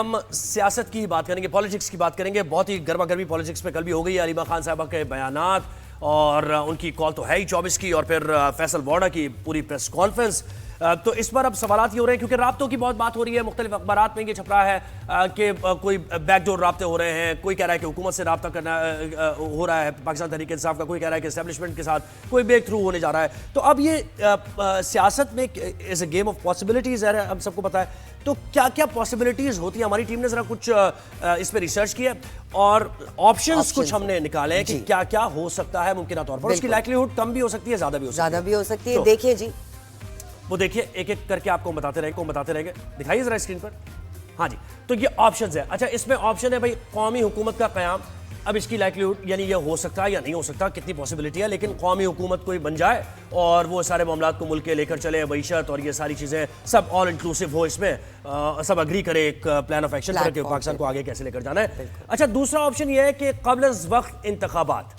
ہم سیاست کی بات کریں گے، پالیٹکس کی بات کریں گے. بہت ہی گرما گرمی پالیٹکس پہ کل بھی ہو گئی ہے. علیمہ خان صاحبہ کے بیانات اور ان کی کال تو ہے ہی 24 کی، اور پھر فیصل وارڈا کی پوری پریس کانفرنس. تو اس پر اب سوالات یہ ہو رہے ہیں کیونکہ رابطوں کی بہت بات ہو رہی ہے. مختلف اخبارات میں یہ چھپ رہا ہے کہ کوئی بیک ڈور رابطے ہو رہے ہیں. کوئی کہہ رہا ہے کہ حکومت سے رابطہ کرنا ہو رہا ہے پاکستان تحریک انصاف کا، کوئی کہہ رہا ہے کہ اسٹیبلشمنٹ کے ساتھ کوئی بریک تھرو ہونے جا رہا ہے. تو اب یہ سیاست میں از اے گیم آف پاسبلٹیز ہے، ہم سب کو پتا ہے. تو کیا کیا پاسبلٹیز ہوتی ہیں؟ ہماری ٹیم نے ذرا کچھ اس پہ ریسرچ کیا اور آپشنز کچھ ہم نے نکالے ہیں کہ کیا کیا ہو سکتا ہے ممکنہ طور پر. اس کی لائکلیہڈ کم بھی ہو سکتی ہے، زیادہ بھی ہو سکتی ہے. دیکھیں جی، وہ دیکھیے ایک ایک کر کے آپ کو بتاتے رہے گے. دکھائیے ذرا اسکرین پر. ہاں جی، تو یہ آپشنز ہے. اچھا، اس میں آپشن ہے بھائی قومی حکومت کا قیام. اب اس کی لائکلیہڈ یعنی یہ ہو سکتا ہے یا نہیں ہو سکتا، کتنی پاسبلٹی ہے. لیکن قومی حکومت کوئی بن جائے اور وہ سارے معاملات کو ملک کے لے کر چلے، معیشت اور یہ ساری چیزیں سب آل انکلوسیو ہو، اس میں سب اگری کرے ایک پلان آف ایکشن پر کہ پاکستان کو آگے کیسے لے کر جانا ہے. اچھا، دوسرا آپشن یہ ہے کہ قبل از وقت انتخابات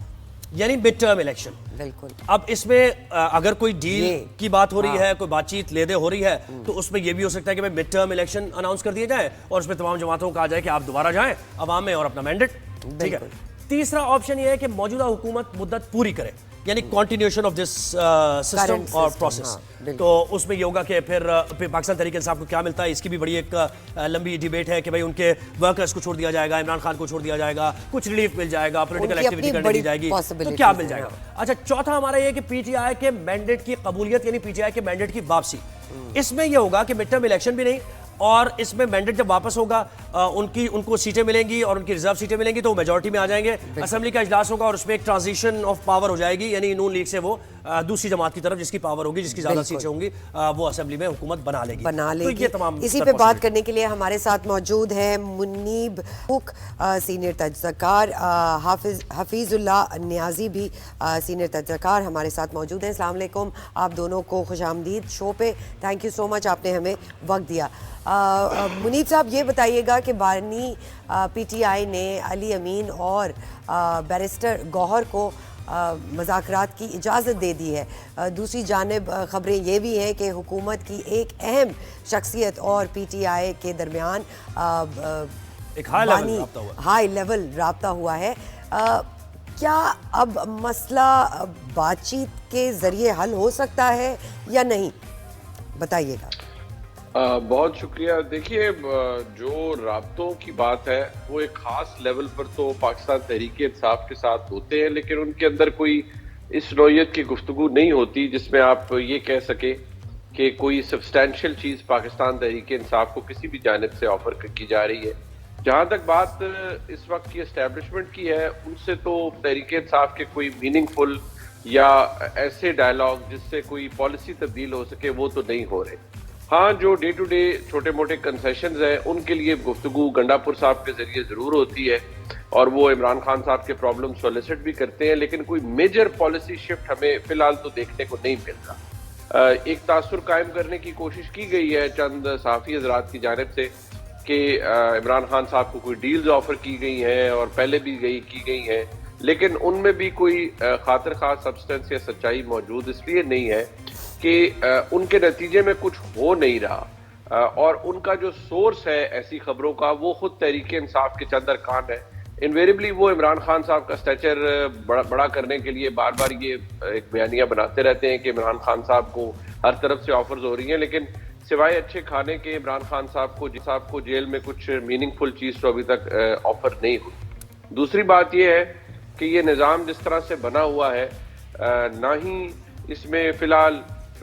یعنی مڈ ٹرم الیکشن. بالکل. اب اس میں اگر کوئی ڈیل کی بات ہو رہی ہے، کوئی بات چیت لے دے ہو رہی ہے، تو اس میں یہ بھی ہو سکتا ہے کہ مڈ ٹرم الیکشن اناؤنس کر دیے جائیں اور اس میں تمام جماعتوں کو کہا جائے کہ آپ دوبارہ جائیں عوام میں اور اپنا مینڈیٹ. ٹھیک ہے. تیسرا آپشن یہ ہے کہ موجودہ حکومت مدت پوری کرے، یعنی کنٹینیوشن آف دس سسٹم اور پروسیس. تو اس میں یہ ہوگا کہ پھر پاکستان تحریک انصاف کو کیا ملتا ہے. اس کی بھی بڑی ایک لمبی ڈیبیٹ ہے کہ بھائی ان کے ورکرز کو چھوڑ دیا جائے گا، عمران خان کو چھوڑ دیا جائے گا، کچھ ریلیف مل جائے گا، پولیٹیکل ایکٹیویٹی کرنے دی جائے گی، تو کیا مل جائے گا. اچھا، چوتھا ہمارا یہ کہ پی ٹی آئی کے مینڈیٹ کی قبولیت یعنی پی ٹی آئی کے مینڈیٹ کی واپسی. اس میں یہ ہوگا کہ مڈ ٹرم الیکشن بھی نہیں، اور اس میں مینڈیٹ جب واپس ہوگا ان کو سیٹیں ملیں گی اور ان کی ریزرو سیٹیں ملیں گی تو وہ میجورٹی میں آ جائیں گے. اسمبلی کا اجلاس ہوگا اور اس میں ایک ٹرانزیشن آف پاور ہو جائے گی، یعنی نون لیگ سے وہ دوسری جماعت کی طرف جس کی پاور ہوگی، جس کی زیادہ سیٹیں ہوں گی، وہ اسمبلی میں حکومت بنا لے گی. اسی پہ بات کرنے کے لیے ہمارے ساتھ موجود ہیں منیب حق سینئر تجزیہ کار، حفیظ اللہ نیازی بھی سینئر تجزیہ کار ہمارے ساتھ موجود ہیں. السلام علیکم، آپ دونوں کو خوش آمدید شو پہ. تھینک یو سو مچ، آپ نے ہمیں وقت دیا. منیب صاحب، یہ بتائیے گا کہ بانی پی ٹی آئی نے علی امین اور بیرسٹر گوہر کو مذاکرات کی اجازت دے دی ہے. دوسری جانب خبریں یہ بھی ہیں کہ حکومت کی ایک اہم شخصیت اور پی ٹی آئی کے درمیان ایک ہائی لیول رابطہ ہوا ہے. کیا اب مسئلہ بات چیت کے ذریعے حل ہو سکتا ہے یا نہیں؟ بتائیے گا. بہت شکریہ. دیکھیے، جو رابطوں کی بات ہے وہ ایک خاص لیول پر تو پاکستان تحریک انصاف کے ساتھ ہوتے ہیں، لیکن ان کے اندر کوئی اس نوعیت کی گفتگو نہیں ہوتی جس میں آپ یہ کہہ سکیں کہ کوئی سبسٹینشیل چیز پاکستان تحریک انصاف کو کسی بھی جانب سے آفر کی جا رہی ہے. جہاں تک بات اس وقت کی اسٹیبلشمنٹ کی ہے، ان سے تو تحریک انصاف کے کوئی میننگ فل یا ایسے ڈائلاگ جس سے کوئی پالیسی تبدیل ہو سکے وہ تو نہیں ہو رہے. ہاں، جو ڈے ٹو ڈے چھوٹے موٹے کنسیشنز ہیں ان کے لیے گفتگو گنڈاپور صاحب کے ذریعے ضرور ہوتی ہے اور وہ عمران خان صاحب کے پرابلم سولیسٹ بھی کرتے ہیں، لیکن کوئی میجر پالیسی شفٹ ہمیں فی الحال تو دیکھنے کو نہیں مل رہا. ایک تاثر قائم کرنے کی کوشش کی گئی ہے چند صحافی حضرات کی جانب سے کہ عمران خان صاحب کو کوئی ڈیلز آفر کی گئی ہیں اور پہلے بھی کی گئی ہیں، لیکن ان میں بھی کوئی خاطر خواہ سبسٹنس یا سچائی موجود اس لیے نہیں ہے کہ ان کے نتیجے میں کچھ ہو نہیں رہا. اور ان کا جو سورس ہے ایسی خبروں کا وہ خود تحریک انصاف کے چند ارکان ہے. انویریبلی وہ عمران خان صاحب کا اسٹیچر بڑا کرنے کے لیے بار بار یہ ایک بیانیہ بناتے رہتے ہیں کہ عمران خان صاحب کو ہر طرف سے آفرز ہو رہی ہیں، لیکن سوائے اچھے کھانے کے عمران خان صاحب کو جیل میں کچھ میننگ فل چیز تو ابھی تک آفر نہیں ہوئی. دوسری بات یہ ہے کہ یہ نظام جس طرح سے بنا ہوا ہے، نہ ہی اس میں فی الحال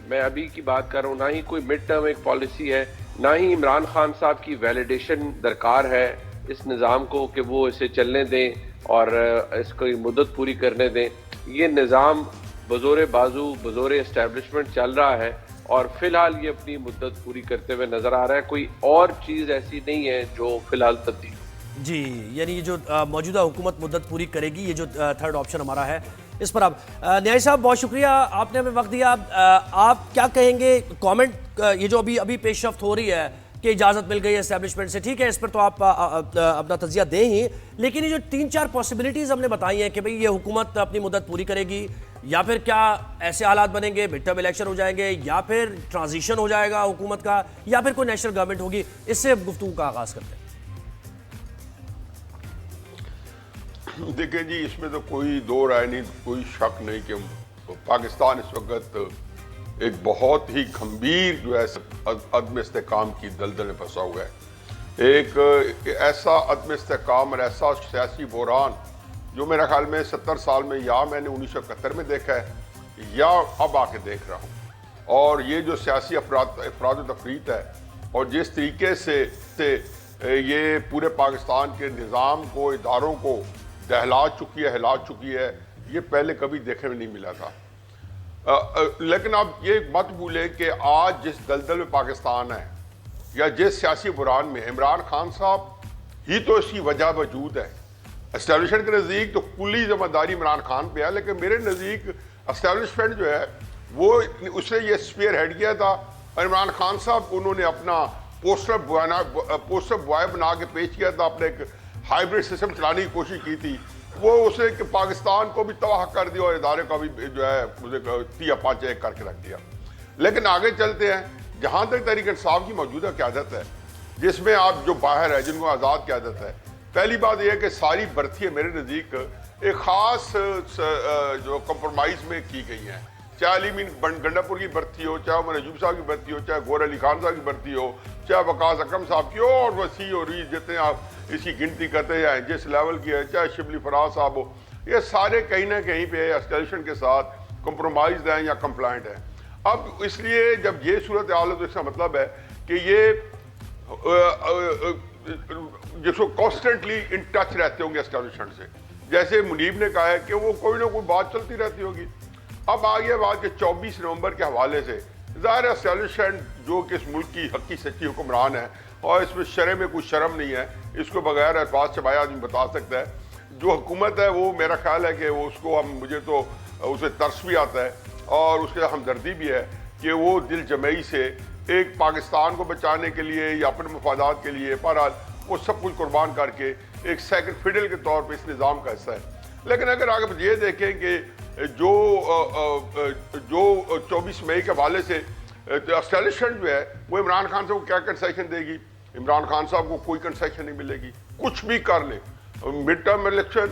میں ابھی کی بات کر رہا ہوں، نہ ہی کوئی مڈ ٹرم ایک پالیسی ہے، نہ ہی عمران خان صاحب کی ویلیڈیشن درکار ہے اس نظام کو کہ وہ اسے چلنے دیں اور اس کو مدت پوری کرنے دیں. یہ نظام بزور بازو بزور اسٹیبلشمنٹ چل رہا ہے اور فی الحال یہ اپنی مدت پوری کرتے ہوئے نظر آ رہا ہے. کوئی اور چیز ایسی نہیں ہے جو فی الحال تبدیل. جی، یعنی یہ جو موجودہ حکومت مدت پوری کرے گی، یہ جو تھرڈ آپشن ہمارا ہے اس پر. آپ نیازی صاحب بہت شکریہ، آپ نے ہمیں وقت دیا. آپ کیا کہیں گے کامنٹ، یہ جو ابھی پیش رفت ہو رہی ہے کہ اجازت مل گئی ہے اسٹیبلشمنٹ سے، ٹھیک ہے اس پر تو آپ اپنا تجزیہ دیں ہی، لیکن یہ جو 3-4 پاسبلٹیز ہم نے بتائی ہیں کہ بھئی یہ حکومت اپنی مدت پوری کرے گی، یا پھر کیا ایسے حالات بنیں گے مڈ ٹرم الیکشن ہو جائیں گے، یا پھر ٹرانزیشن ہو جائے گا حکومت کا، یا پھر کوئی نیشنل گورنمنٹ ہوگی، اس سے گفتگو کا آغاز کرتے ہیں. دیکھیں جی اس میں تو کوئی دو رائے نہیں، کوئی شک نہیں کہ پاکستان اس وقت ایک بہت ہی گھمبیر جو ہے عدم استحکام کی دلدل میں پھنسا ہوا ہے. ایک ایسا عدم استحکام اور ایسا سیاسی بحران جو میرا خیال میں 70 سال میں یا میں نے 1971 میں دیکھا ہے یا اب آ کے دیکھ رہا ہوں. اور یہ جو سیاسی افراد و تفریق ہے اور جس طریقے سے یہ پورے پاکستان کے نظام کو، اداروں کو دہلا چکی ہے، ہلا چکی ہے، یہ پہلے کبھی دیکھنے میں نہیں ملا تھا. لیکن اب یہ مت بھولیں کہ آج جس دلدل میں پاکستان ہے یا جس سیاسی بحران میں عمران خان صاحب ہی تو اس کی وجہ وجود ہے. اسٹیبلشمنٹ کے نزدیک تو کلی ذمہ داری عمران خان پہ ہے، لیکن میرے نزدیک اسٹیبلشمنٹ جو ہے وہ اس نے یہ اسپیئر ہیڈ کیا تھا اور عمران خان صاحب کو انہوں نے اپنا پوسٹر بوائے بنا کے پیش کیا تھا، اپنے ایک ہائیبریڈ سسٹم چلانے کی کوشش کی تھی. وہ اسے کہ پاکستان کو بھی تباہ کر دیا اور ادارے کو بھی جو ہے اسے تیا پانچ ایک کر کے رکھ دیا. لیکن آگے چلتے ہیں. جہاں تک تحریک انصاف کی موجودہ قیادت ہے، جس میں آپ جو باہر ہے جن کو آزاد قیادت ہے، پہلی بات یہ ہے کہ ساری برتھیاں میرے نزدیک ایک خاص جو کمپرومائز میں کی گئی ہیں. چاہے علی مین گنڈاپور کی برتھی ہو، چاہے عمر ایوب صاحب کی برتھی ہو، چاہے گور علی خان صاحب کی برتھی ہو، چاہے وقاص اکرم صاحب کی ہو، اور وسیع اور جتنے آپ اس کی گنتی کرتے ہیں جس لیول کی ہے، چاہے شبلی فراز صاحب ہو، یہ سارے کہیں نہ کہیں پہ اسٹیبلشمنٹ کے ساتھ کمپرومائزڈ ہیں یا کمپلائنٹ ہیں. اب اس لیے جب یہ صورت حال ہے تو اس کا مطلب ہے کہ یہ جس کو کانسٹنٹلی ان ٹچ رہتے ہوں گے اسٹیبلشمنٹ سے. جیسے منیب نے کہا ہے کہ وہ کوئی نہ کوئی بات چلتی رہتی ہوگی. اب آگے بات کہ 24 نومبر کے حوالے سے ظاہر ہے اسٹیبلشمنٹ جو کہ اس ملک کی حقی سچی حکمران ہے اور اس میں شرع میں کوئی شرم نہیں ہے، اس کو بغیر الفاظ چبائے آدمی بتا سکتا ہے. جو حکومت ہے وہ میرا خیال ہے کہ وہ اس کو مجھے تو اسے ترس بھی آتا ہے اور اس کے ہمدردی بھی ہے کہ وہ دل جمعی سے ایک پاکستان کو بچانے کے لیے یا اپنے مفادات کے لیے بہرحال وہ سب کچھ قربان کر کے ایک سیکنڈ فیڈل کے طور پہ اس نظام کا حصہ ہے. لیکن اگر آگے یہ دیکھیں کہ جو 24 مئی کے حوالے سے اسٹیبلشمنٹ جو ہے وہ عمران خان صاحب کو کیا کنسیشن دے گی؟ عمران خان صاحب کو کوئی کنسیشن نہیں ملے گی. کچھ بھی کر لیں، مڈ ٹرم الیکشن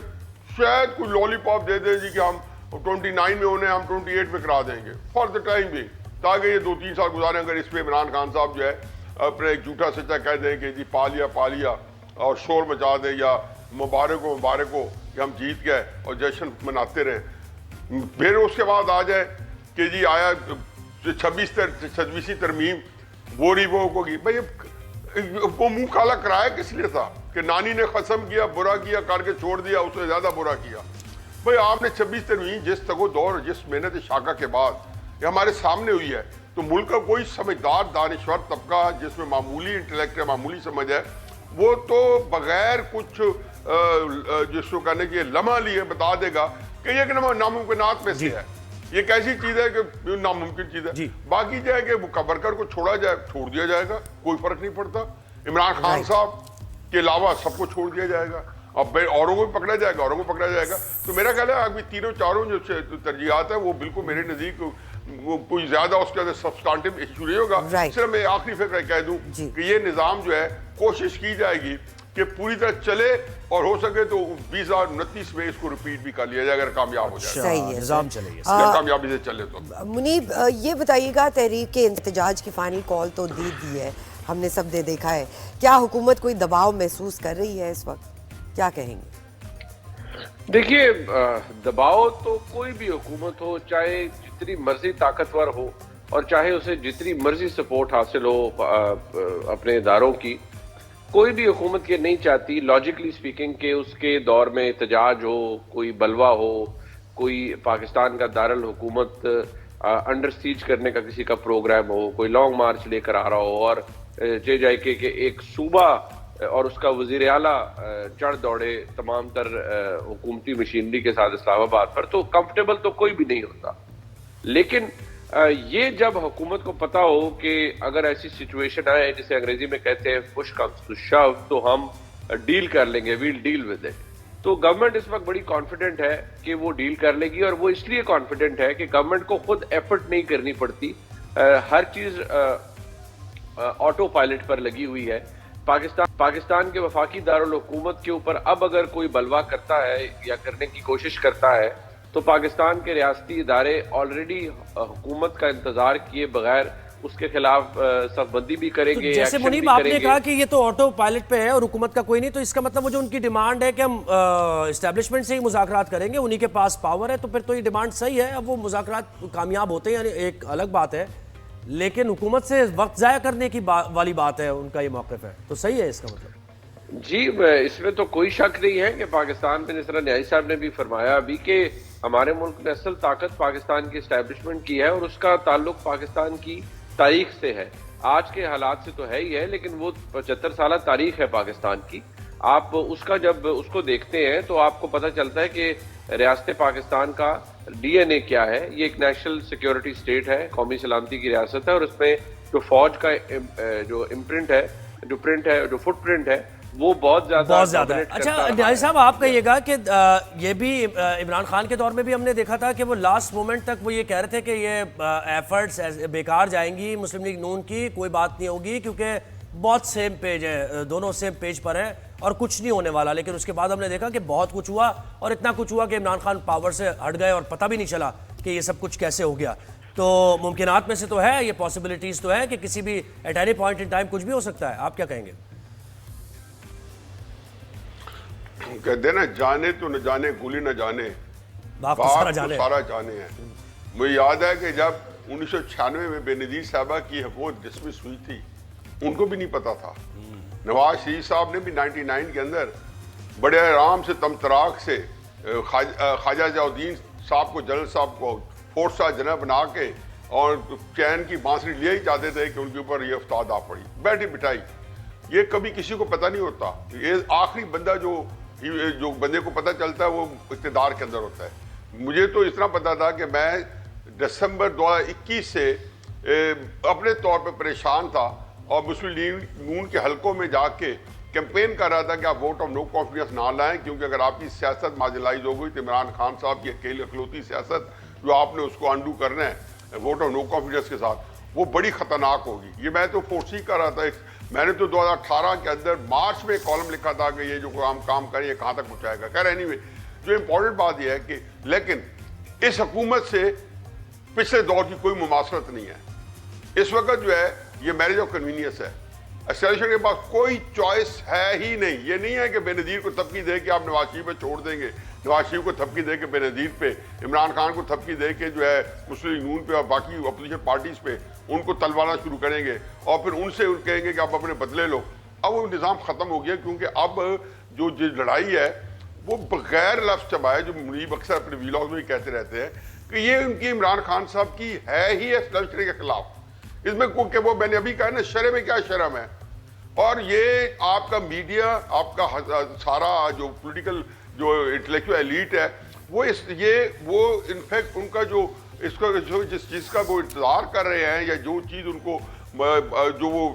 شاید کوئی لالی پاپ دے دیں جی کہ ہم 29 میں ہونے ہم 28 میں کرا دیں گے فار دا ٹائم بھی، تاکہ یہ 2-3 سال گزاریں. اگر اس پہ عمران خان صاحب جو ہے اپنے ایک جھوٹا سچا کہہ دیں کہ جی پا لیا اور شور مچا دیں یا مبارک ہو کہ ہم جیت گئے اور جشن مناتے رہیں. پھر اس کے بعد آ جائے کہ جی آیا 26ویں ترمیم وہ ریووک ہوگی. بھائی وہ منہ کالا کرایا کس لیے تھا کہ نانی نے قسم کیا، برا کیا کر کے چھوڑ دیا، اس سے زیادہ برا کیا. بھائی آپ نے 26 ترمیم جس تک و دور جس محنت شاکہ کے بعد یہ ہمارے سامنے ہوئی ہے، تو ملک کا کوئی سمجھدار دانشور طبقہ جس میں معمولی انٹلیکٹ ہے، معمولی سمجھ ہے، وہ تو بغیر کچھ جس کو کہنے کی لمحہ لیے بتا دے گا کہ یہ ناممکنات میں سے ہے. یہ کیسی چیز ہے کہ ناممکن چیز ہے. باقی جو ہے کہ ورکر کو چھوڑ دیا جائے گا، کوئی فرق نہیں پڑتا. عمران خان صاحب کے علاوہ سب کو چھوڑ دیا جائے گا. اب اوروں کو بھی پکڑا جائے گا. تو میرا خیال ہے ابھی تینوں چاروں جو ترجیحات ہیں وہ بالکل میرے نزدیک وہ کوئی زیادہ اس کے اندر سبسٹانٹیو ایشو نہیں ہوگا. صرف میں آخری فکر کہہ دوں کہ یہ نظام جو ہے کوشش کی جائے گی کہ پوری طرح چلے اور ہو سکے تو 2029 میں اس کو ریپیٹ بھی کر لیا جائے اگر کامیاب ہو جائے. نظام چلے گا کامیابی سے چلے تو. منیب یہ بتائیے گا، تحریک کے احتجاج کی فائنل کال تو دی ہے، ہم نے سب دیکھا ہے. کیا حکومت کوئی دباؤ محسوس کر رہی ہے اس وقت؟ کیا کہیں گے؟ دیکھیے دباؤ تو کوئی بھی حکومت ہو، چاہے جتنی مرضی طاقتور ہو اور چاہے اسے جتنی مرضی سپورٹ حاصل ہو اپنے اداروں کی، کوئی بھی حکومت یہ نہیں چاہتی لاجیکلی سپیکنگ کہ اس کے دور میں احتجاج ہو، کوئی بلوہ ہو، کوئی پاکستان کا دارالحکومت انڈر سیج کرنے کا کسی کا پروگرام ہو، کوئی لانگ مارچ لے کر آ رہا ہو اور چاہے جائے کہ ایک صوبہ اور اس کا وزیر اعلیٰ چڑھ دوڑے تمام تر حکومتی مشینری کے ساتھ اسلام آباد پر، تو کمفرٹیبل تو کوئی بھی نہیں ہوتا. لیکن یہ جب حکومت کو پتا ہو کہ اگر ایسی سچویشن آئے جسے انگریزی میں کہتے ہیں push comes to shove، تو ہم ڈیل کر لیں گے، we'll deal with it. تو گورنمنٹ اس وقت بڑی کانفیڈنٹ ہے کہ وہ ڈیل کر لے گی، اور وہ اس لیے کانفیڈنٹ ہے کہ گورنمنٹ کو خود ایفرٹ نہیں کرنی پڑتی، ہر چیز آٹو پائلٹ پر لگی ہوئی ہے. پاکستان کے وفاقی دارالحکومت کے اوپر اب اگر کوئی بلوا کرتا ہے یا کرنے کی کوشش کرتا ہے تو پاکستان کے ریاستی ادارے آلریڈی حکومت کا انتظار کیے بغیر اس کے خلاف صف بندی بھی کریں گے. جیسے منیب آپ نے کہا کہ یہ تو آٹو پائلٹ پہ ہے اور حکومت کا کوئی نہیں، تو اس کا مطلب وہ جو ان کی ڈیمانڈ ہے کہ ہم اسٹیبلشمنٹ سے ہی مذاکرات کریں گے، انہی کے پاس پاور ہے، تو پھر تو یہ ڈیمانڈ صحیح ہے. اب وہ مذاکرات کامیاب ہوتے ہیں یعنی ایک الگ بات ہے، لیکن حکومت سے وقت ضائع کرنے کی والی بات ہے، ان کا یہ موقف ہے، تو صحیح ہے اس کا مطلب. جی اس میں تو کوئی شک نہیں ہے کہ پاکستان میں جس طرح نیازی صاحب نے بھی فرمایا ابھی کہ ہمارے ملک میں اصل طاقت پاکستان کی اسٹیبلشمنٹ کی ہے اور اس کا تعلق پاکستان کی تاریخ سے ہے. آج کے حالات سے تو ہے ہی ہے، لیکن وہ 75 سالہ تاریخ ہے پاکستان کی. آپ اس کا جب اس کو دیکھتے ہیں تو آپ کو پتہ چلتا ہے کہ ریاست پاکستان کا ڈی این اے کیا ہے. یہ ایک نیشنل سیکیورٹی سٹیٹ ہے، قومی سلامتی کی ریاست ہے، اور اس میں جو فوج کا جو امپرنٹ ہے، جو پرنٹ ہے، جو فٹ پرنٹ ہے، وہ بہت زیادہ ہے. اچھا نیازی صاحب آپ کہیے گا کہ یہ بھی عمران خان کے دور میں بھی ہم نے دیکھا تھا کہ وہ لاسٹ مومنٹ تک وہ یہ کہہ رہے تھے کہ یہ ایفرٹس بیکار جائیں گی مسلم لیگ نون کی، کوئی بات نہیں ہوگی کیونکہ بہت سیم پیج ہے، دونوں سیم پیج پر ہیں اور کچھ نہیں ہونے والا. لیکن اس کے بعد ہم نے دیکھا کہ بہت کچھ ہوا اور اتنا کچھ ہوا کہ عمران خان پاور سے ہٹ گئے اور پتہ بھی نہیں چلا کہ یہ سب کچھ کیسے ہو گیا. تو ممکنات میں سے تو ہے، یہ پاسبلٹیز تو ہے کہ کسی بھی at any point in time کچھ بھی ہو سکتا ہے. آپ کیا کہیں گے؟ کہتے ہیں نا جانے تو نہ جانے گلی نہ جانے باپ باپ تو تو سارا جانے ہیں. مجھے یاد ہے کہ جب 1996 میں بے نظیر صاحبہ کی حکومت ڈسمس ہوئی تھی ان کو بھی نہیں پتا تھا. نواز شریف صاحب نے بھی 99 کے اندر بڑے آرام سے تمطراق سے خواجہ ضیاءالدین صاحب کو جنرل صاحب کو فورس اسٹار جنرل بنا کے اور چین کی بانسری لے ہی چاہتے تھے کہ ان کے اوپر یہ افتاد آ پڑی بیٹھی بٹھائی. یہ کبھی کسی کو پتہ نہیں ہوتا. یہ آخری بندہ جو بندے کو پتہ چلتا ہے وہ اقتدار کے اندر ہوتا ہے. مجھے تو اتنا پتا تھا کہ میں دسمبر 2021 سے اپنے طور پہ پریشان تھا اور مسلم لیگ نون کے حلقوں میں جا کے کیمپین کر رہا تھا کہ آپ ووٹ آف نو کانفیڈنس نہ لائیں، کیونکہ اگر آپ کی سیاست مارجنلائز ہو گئی تو عمران خان صاحب کی اکلوتی سیاست جو آپ نے اس کو انڈو کرنا ہے ووٹ آف نو کانفیڈنس کے ساتھ، وہ بڑی خطرناک ہوگی. یہ میں تو فورسی کر رہا تھا. میں نے تو 2018 کے اندر مارچ میں کالم لکھا تھا کہ یہ جو ہم کام کریں یہ کہاں تک پہنچائے گا. خیر اینی وے جو امپورٹنٹ بات یہ ہے کہ لیکن اس حکومت سے پچھلے دور کی کوئی مماثلت نہیں ہے. اس وقت جو ہے یہ میرج آف کنوینئنس ہے. اسٹیبلشمنٹ کے پاس کوئی چوائس ہے ہی نہیں. یہ نہیں ہے کہ بے نظیر کو تھپکی دے کے آپ نواز شریف پہ چھوڑ دیں گے، نواز شریف کو تھپکی دے کے بے نظیر پہ، عمران خان کو تھپکی دے کے جو ہے مسلم لیگ نون پہ اور باقی اپوزیشن پارٹیز پہ ان کو تلوانا شروع کریں گے اور پھر ان سے کہیں گے کہ آپ اپنے بدلے لو. اب وہ نظام ختم ہو گیا کیونکہ اب جو لڑائی ہے وہ بغیر لفظ چبائے، جو منیب اکثر اپنے ویلاگ میں کہتے رہتے ہیں کہ یہ ان کی عمران خان صاحب کی ہے ہی اسٹیبلشمنٹ کے خلاف. اس میں کہ وہ میں نے ابھی کہا نا شرم میں کیا شرم ہے. اور یہ آپ کا میڈیا، آپ کا سارا جو پولیٹیکل جو انٹلیکچوئل ایلیٹ ہے وہ انفیکٹ ان کا جو اس کا جس چیز کا وہ انتظار کر رہے ہیں یا جو چیز ان کو جو وہ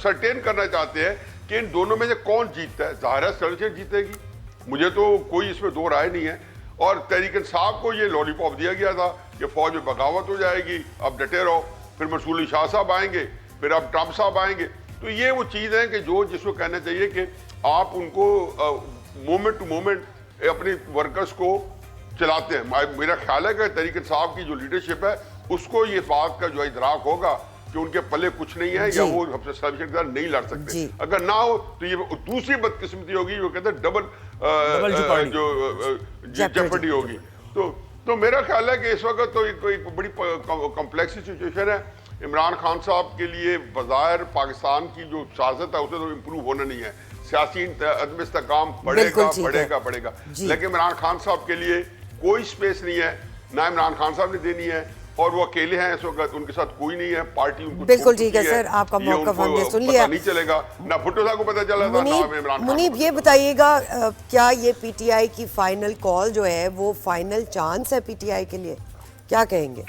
سرٹین کرنا چاہتے ہیں کہ ان دونوں میں سے کون جیتتا ہے. ظاہر ہے اسٹیبلشمنٹ جیتے گی، مجھے تو کوئی اس میں دو رائے نہیں ہے. اور تحریک انصاف کو یہ لالی پاپ دیا گیا تھا کہ فوج میں بغاوت ہو جائے گی، اب ڈٹے رہو. پھر منصور علی شاہ صاحب آئیں گے، پھر اب ٹرمپ صاحب آئیں گے. تو یہ وہ چیز ہے کہ جس کو کہنا چاہیے کہ آپ ان کو مومنٹ ٹو مومنٹ اپنی ورکرز کو چلاتے ہیں. میرا خیال ہے کہ تحریک انصاف کی جو لیڈرشپ ہے اس کو یہ بات کا جو ادراک ہوگا کہ ان کے پلے کچھ نہیں ہے یا وہ ہم سے اسٹیبلشمنٹ کے ساتھ نہیں لڑ سکتے. اگر نہ ہو تو یہ دوسری بدقسمتی ہوگی جو کہتے ہیں ڈبل جو جیپرڈی ہوگی. تو میرا خیال ہے کہ اس وقت تو ایک بڑی کمپلیکس سچویشن ہے. عمران خان صاحب کے لیے بظاہر پاکستان کی جو سیاست ہے اسے تو امپروو ہونا نہیں ہے. سیاسی عدم استحکام بڑھے گا لیکن عمران خان صاحب کے لیے کوئی سپیس نہیں ہے، نہ عمران خان صاحب نے دینی ہے اور وہ اکیلے ہیں اس وقت. ان کے ساتھ کوئی نہیں ہے، پارٹی ان کو بالکل ٹھیک ہے سر، آپ کا موقف ہم نے سن لیا. نہیں چلے گا، نہ بھٹو صاحب کو پتہ چلا تھا نہ عمران خان. منیب یہ بتائیے گا کیا یہ پی ٹی آئی کی فائنل کال جو ہے وہ فائنل چانس ہے پی ٹی آئی کے لیے؟ کیا کہیں گے؟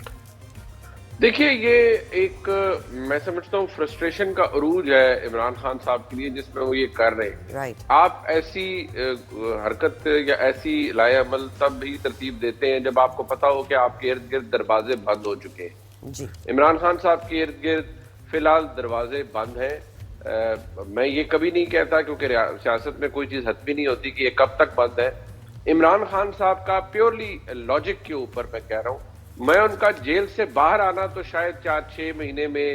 دیکھیے یہ ایک میں سمجھتا ہوں فرسٹریشن کا عروج ہے عمران خان صاحب کے لیے جس میں وہ یہ کر رہے ہیں. آپ ایسی حرکت یا ایسی لائے عمل تب ہی ترتیب دیتے ہیں جب آپ کو پتا ہو کہ آپ کے ارد گرد دروازے بند ہو چکے ہیں. عمران خان صاحب کے ارد گرد فی الحال دروازے بند ہیں. میں یہ کبھی نہیں کہتا کیونکہ سیاست میں کوئی چیز حتمی نہیں ہوتی کہ یہ کب تک بند ہے. عمران خان صاحب کا پیورلی لاجک کے اوپر میں کہہ رہا ہوں, میں ان کا جیل سے باہر آنا تو شاید 4-6 مہینے میں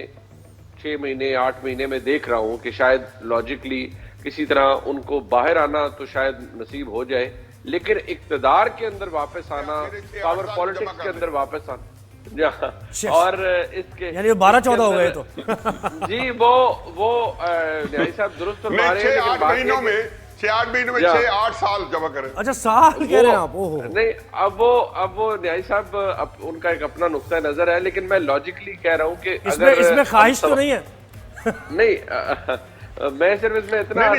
6 مہینے 8 مہینے میں دیکھ رہا ہوں کہ شاید لاجکلی کسی طرح ان کو باہر آنا تو شاید نصیب ہو جائے, لیکن اقتدار کے اندر واپس آنا, پاور پالیٹکس کے اندر واپس آنا, اور اس کے یعنی 12-14 ہو گئے تو جی وہ نیازی صاحب درست فرما رہے ہیں, 6-8 مہینوں میں 6-8 سال جمع کریں. اچھا سال کہہ رہے ہیں آپ؟ نہیں, اب وہ نیازی صاحب ان کا ایک اپنا نقطہ نظر ہے, لیکن میں لاجکلی کہہ رہا ہوں کہ اس میں خواہش تو نہیں ہے. نہیں, میں صرف اس میں اتنا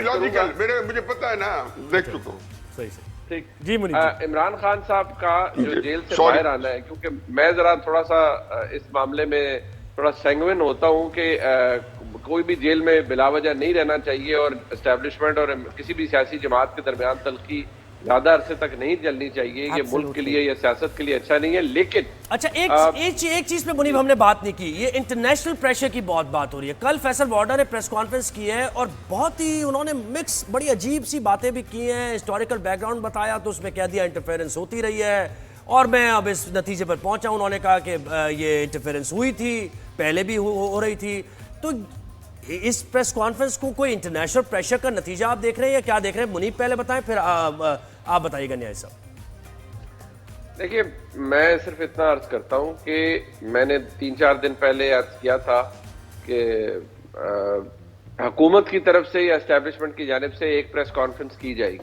مجھے پتا ہے نا, دیکھ چکا ہوں. صحیح سے ٹھیک جی. عمران خان صاحب کا جو جیل سے باہر آنا ہے, کیونکہ میں ذرا تھوڑا سا اس معاملے میں تھوڑا سینگوین ہوتا ہوں کہ کوئی بھی جیل میں بلا وجہ نہیں رہنا چاہیے, اور اسٹیبلشمنٹ اور کسی بھی سیاسی جماعت کے درمیان تلخی زیادہ عرصے تک نہیں چلنی چاہیے. یہ ملک کے لیے یا سیاست کے لیے اچھا نہیں ہے. لیکن اچھا ایک چیز پہ منیب ہم نے بات نہیں کی, یہ انٹرنیشنل پریشر کی بہت بات ہو رہی ہے. کل فیصل وارڈا نے پریس کانفرنس کی ہے اور بہت ہی انہوں نے مکس بڑی عجیب سی باتیں بھی کی ہیں. ہسٹوریکل بیک گراؤنڈ بتایا تو اس میں کہہ دیا انٹرفیرنس ہوتی رہی ہے, اور میں اب اس نتیجے پر پہنچا ہوں. انہوں نے کہا کہ یہ انٹرفیرنس ہوئی تھی, پہلے بھی ہو رہی تھی. تو اس پریس کانفرنس کو کوئی انٹرنیشنل پریشر کا نتیجہ آپ دیکھ رہے ہیں یا کیا دیکھ رہے ہیں؟ منیب پہلے بتائیں, پھر آپ بتائیے گا نیازی صاحب. دیکھیے, میں صرف اتنا عرض کرتا ہوں کہ میں نے 3-4 دن پہلے عرض کیا تھا کہ حکومت کی طرف سے یا اسٹیبلشمنٹ کی جانب سے ایک پریس کانفرنس کی جائے گی.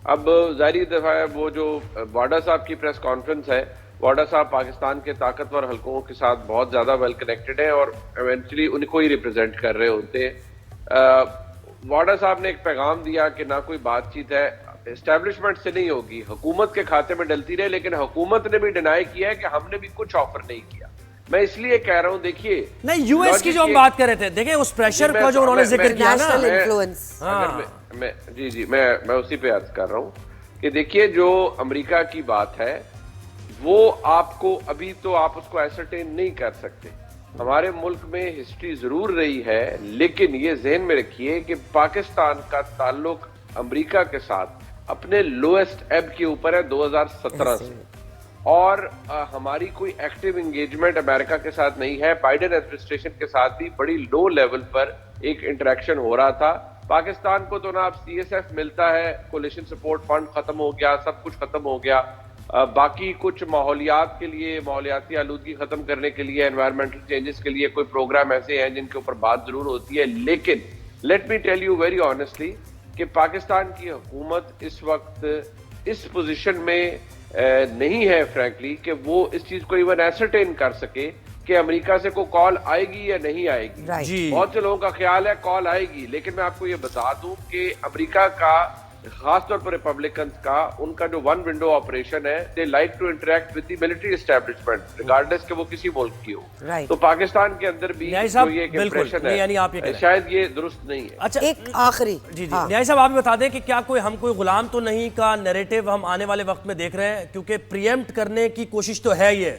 اب ظاہری دفعہ وہ جو واڈا صاحب کی پریس کانفرنس ہے, واڈا صاحب پاکستان کے طاقتور حلقوں کے ساتھ بہت زیادہ ویل کنیکٹڈ ہیں اور ایونچولی ان کو ہی ریپرزینٹ کر رہے ہوتے ہیں. واڈا صاحب نے ایک پیغام دیا کہ نہ کوئی بات چیت ہے اسٹیبلشمنٹ سے نہیں ہوگی, حکومت کے کھاتے میں ڈلتی رہے, لیکن حکومت نے بھی ڈینائی کیا ہے کہ ہم نے بھی کچھ آفر نہیں کیا. میں اس لیے کہہ رہا ہوں, دیکھیے نہیں یو ایس کی جو ہم بات کر رہے تھے, دیکھیں اس پریشر کا جو انہوں نے ذکر کیا نا, جی میں اسی پہ عرض کر رہا ہوں کہ دیکھیے جو امریکہ کی بات ہے وہ آپ کو ابھی تو آپ اس کو ایسرٹین نہیں کر سکتے. ہمارے ملک میں ہسٹری ضرور رہی ہے, لیکن یہ ذہن میں رکھیے کہ پاکستان کا تعلق امریکہ کے ساتھ اپنے لوئسٹ ایب کے اوپر ہے 2017 سے, اور ہماری کوئی ایکٹیو انگیجمنٹ امریکہ کے ساتھ نہیں ہے. بائیڈن ایڈمنسٹریشن کے ساتھ بھی بڑی لو لیول پر ایک انٹریکشن ہو رہا تھا. پاکستان کو تو نہ اب سی ایس ایف ملتا ہے, کولیشن سپورٹ فنڈ ختم ہو گیا, سب کچھ ختم ہو گیا. باقی کچھ ماحولیات کے لیے, ماحولیاتی آلودگی ختم کرنے کے لیے, انوائرمنٹل چینجز کے لیے کوئی پروگرام ایسے ہیں جن کے اوپر بات ضرور ہوتی ہے. لیکن let me tell you very honestly کہ پاکستان کی حکومت اس وقت اس پوزیشن میں نہیں ہے فرینکلی کہ وہ اس چیز کو ایون ایسرٹین کر سکے کہ امریکہ سے کوئی کال آئے گی یا نہیں آئے گی. بہت سے لوگوں کا خیال ہے کال آئے گی, لیکن میں آپ کو یہ بتا دوں کہ امریکہ کا خاص طور پر ریپبلکنز کا ان کا جو ون ونڈو آپریشن ہے, they like to interact with the military establishment regardless کہ وہ کسی ملک کی ہو. تو پاکستان کے اندر بھی جو یہ ایک امپریشن ہے شاید یہ درست نہیں ہے. اچھا ایک آخری جی نیازی صاحب آپ بتا دیں کہ کیا ہم کوئی غلام تو نہیں کا نیریٹو ہم آنے والے وقت میں دیکھ رہے ہیں, کیونکہ پریمپٹ کرنے کی کوشش تو ہے یہ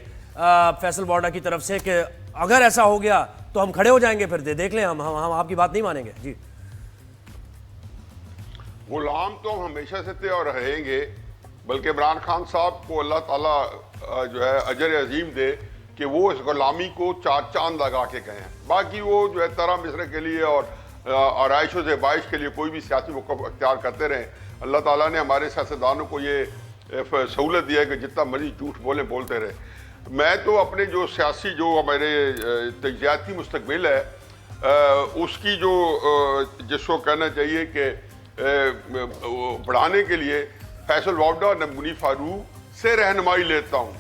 فیصل وارڈا کی طرف سے کہ اگر ایسا ہو گیا تو ہم کھڑے ہو جائیں گے, پھر دیکھ لیں ہم آپ کی بات نہیں مانیں گے. جی غلام تو ہم ہمیشہ سے تھے اور رہیں گے, بلکہ عمران خان صاحب کو اللہ تعالیٰ جو ہے اجر عظیم دے کہ وہ اس غلامی کو 4 چاند لگا کے گئے ہیں. باقی وہ جو ہے طرح مصر کے لیے اور آرائش و زیبائش کے لیے کوئی بھی سیاسی موقف اختیار کرتے رہیں. اللہ تعالیٰ نے ہمارے سیاستدانوں کو یہ سہولت دیا ہے کہ جتنا مرضی جھوٹ بولتے رہے. میں تو اپنے جو سیاسی جو ہمارے تجزیاتی مستقبل ہے اس کی جو جس کو کہنا چاہیے کہ بڑھانے کے لیے فیصل وارڈا اور منیب فاروق سے رہنمائی لیتا ہوں,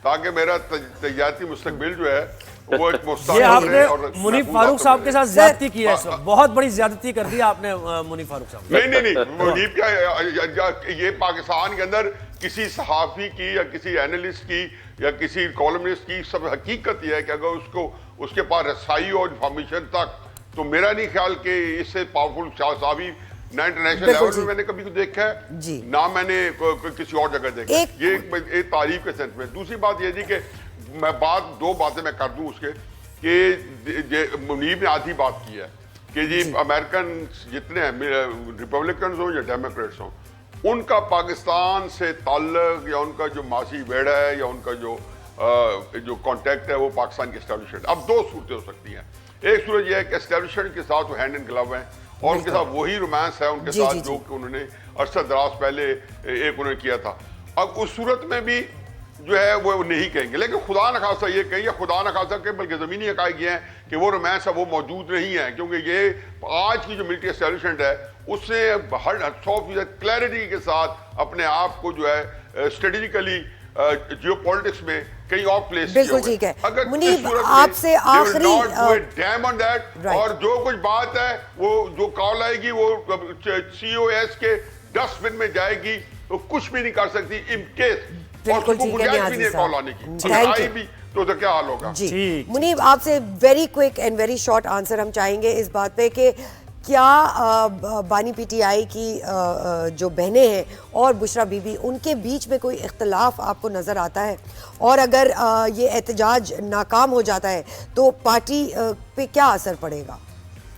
تاکہ میرا تجزیاتی مستقبل جو ہے وہ ایک یہ آپ نے منیب فاروق صاحب کے ساتھ زیادتی کی ہے, بہت بڑی زیادتی کر دی آپ نے منیب فاروق صاحب. نہیں منیب کیا, یہ پاکستان کے اندر کسی صحافی کی یا کسی اینالسٹ کی یا کسی کالمنسٹ کی سب حقیقت یہ ہے کہ اگر اس کے پاس رسائی اور انفارمیشن تک, تو میرا نہیں خیال کہ اس سے پاورفل صحافی نہ انٹرنیشنل لیول میں نے کبھی دیکھا ہے, نہ میں نے کسی اور جگہ دیکھا. یہ ایک تعریف کے سینس میں. دوسری بات یہ تھی کہ میں 2 باتیں میں کر دوں اس کے کہ منیب نے آدھی بات کی ہے. کہ جی امریکن جتنے ہیں ریپبلکنز ہوں یا ڈیموکریٹس ہوں ان کا پاکستان سے تعلق یا ان کا جو ماضی بیڑا ہے یا ان کا جو کانٹیکٹ ہے وہ پاکستان کی اسٹیبلشمنٹ. اب دو صورتیں ہو سکتی ہیں. ایک صورت یہ ہے کہ اسٹیبلشمنٹ کے ساتھ وہ ہینڈ اینڈ گلو ہیں اور ان کے ساتھ وہی رومانس ہے ان کے ساتھ جو کہ انہوں نے عرصہ دراز پہلے ایک انہوں نے کیا تھا. اب اس صورت میں بھی جو ہے وہ نہیں کہیں گے, لیکن خدا نخواستہ یہ کہیں یا خدا نخواستہ کہ بلکہ زمینی حقائق یہ ہیں کہ وہ رومانس ہے وہ موجود نہیں ہے, کیونکہ یہ آج کی جو ملٹری اسٹیبلشمنٹ ہے اس نے 100% کلیئرٹی کے ساتھ اپنے آپ کو جو ہے اسٹریٹجیکلی جیو پالیٹکس میں کہیں اور پلیس کیا بالکل ٹھیک ہے. اگر منیب آپ سے آخری اور جو کچھ بات ہے وہ جو کال آئے گی وہ سی او ایس کے ڈسٹ بن میں جائے گی, تو کچھ بھی نہیں کر سکتی ان کیس بالکل ٹھیک ہے نیازی صاحب. تو کیا حال ہوگا. جی منیب آپ سے very quick and very short answer ہم چاہیں گے اس بات پہ کہ کیا بانی پی ٹی آئی کی جو بہنیں ہیں اور بشرا بی بی ان کے بیچ میں کوئی اختلاف آپ کو نظر آتا ہے, اور اگر یہ احتجاج ناکام ہو جاتا ہے تو پارٹی پہ کیا اثر پڑے گا؟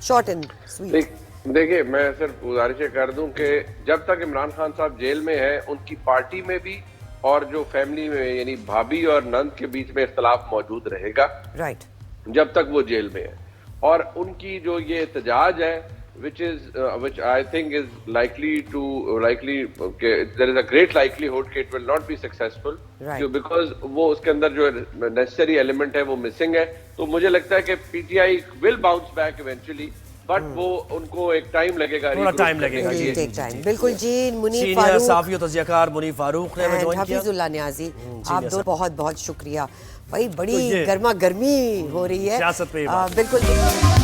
Short and sweet. دیکھیے میں صرف گزارش کر دوں کہ جب تک عمران خان صاحب جیل میں ہیں ان کی پارٹی میں بھی اور جو فیملی میں یعنی بھابھی اور نند کے بیچ میں اختلاف موجود رہے گا رائٹ جب تک وہ جیل میں ہے. اور ان کی جو یہ احتجاج ہے which I think is likely there is a great likelihood کہ it will not be successful because وہ اس کے اندر جو necessary element ہے وہ missing ہے. تو مجھے لگتا ہے کہ P T I will bounce back eventually but وہ ان کو ایک ٹائم لگے گا, تھوڑا ٹائم لگے گا. بالکل جی. منیب سینئر فاروق صحافی و تجزیہ کار منیب فاروق نے جوائن کیا. حفیظ اللہ نیازی آپ دو بہت بہت شکریہ بھائی, بڑی گرما گرمی ہو رہی ہے سیاست پہ. بالکل.